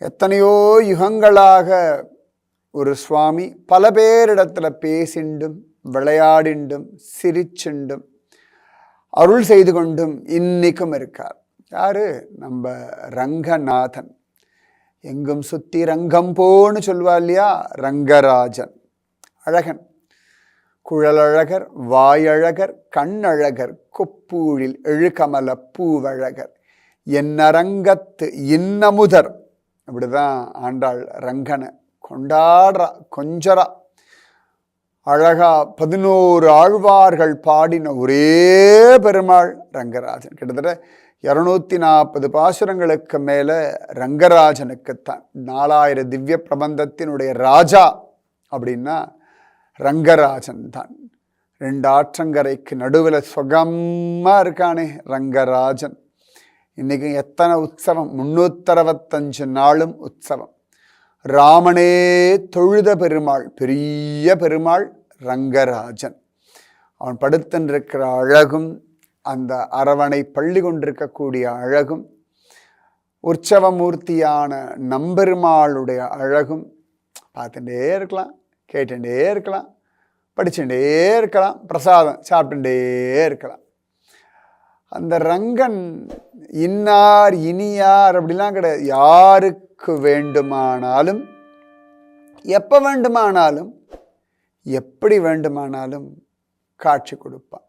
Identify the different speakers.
Speaker 1: எத்தனையோ யுகங்களாக ஒரு சுவாமி பல பேரிடத்துல பேசிண்டும் விளையாடிண்டும் சிரிச்சுண்டும் அருள் செய்து கொண்டும் இன்னைக்கும் இருக்கார். யாரு? நம்ம ரங்கநாதன். எங்கும் சுத்தி ரங்கம் போன்னு சொல்வா இல்லையா, ரங்கராஜன். அழகன், குழலழகர், வாயழகர், கண்ணழகர், கொப்பூழில் எழுகமல பூவழகர், என்னரங்கத்து இன்னமுதர். அப்படிதான் ஆண்டாள் ரங்கனை கொண்டாடுறா, கொஞ்சரா. அழகா 11 ஆழ்வார்கள் பாடின ஒரே பெருமாள் ரங்கராஜன். கிட்டத்தட்ட 240 பாசுரங்களுக்கு மேல ரங்கராஜனுக்குத்தான். 4000 திவ்ய பிரபந்தத்தினுடைய ராஜா அப்படின்னா ரங்கராஜன் தான். 2 ஆற்றங்கரைக்கு நடுவில் சுகமா இருக்கானே ரங்கராஜன். இன்னைக்கு எத்தனை உற்சவம், 365 நாளும் உற்சவம். ராமனே தொழுத பெருமாள், பெரிய பெருமாள் ரங்கராஜன். அவன் படுத்திருக்கிற அழகும், அந்த அரவணை பள்ளி கொண்டிருக்கக்கூடிய அழகும், உற்சவமூர்த்தியான நம்பெருமாளுடைய அழகும் பார்த்துட்டே இருக்கலாம், கேட்டுட்டே இருக்கலாம், படிச்சுட்டே இருக்கலாம், பிரசாதம் சாப்பிட்டுட்டே இருக்கலாம். அந்த ரங்கன் இன்னார் இனியார் அப்படிலாம் கிடையாது. யாருக்கு வேண்டுமானாலும் எப்போ வேண்டுமானாலும் எப்படி வேண்டுமானாலும் காட்சி கொடுப்பான்.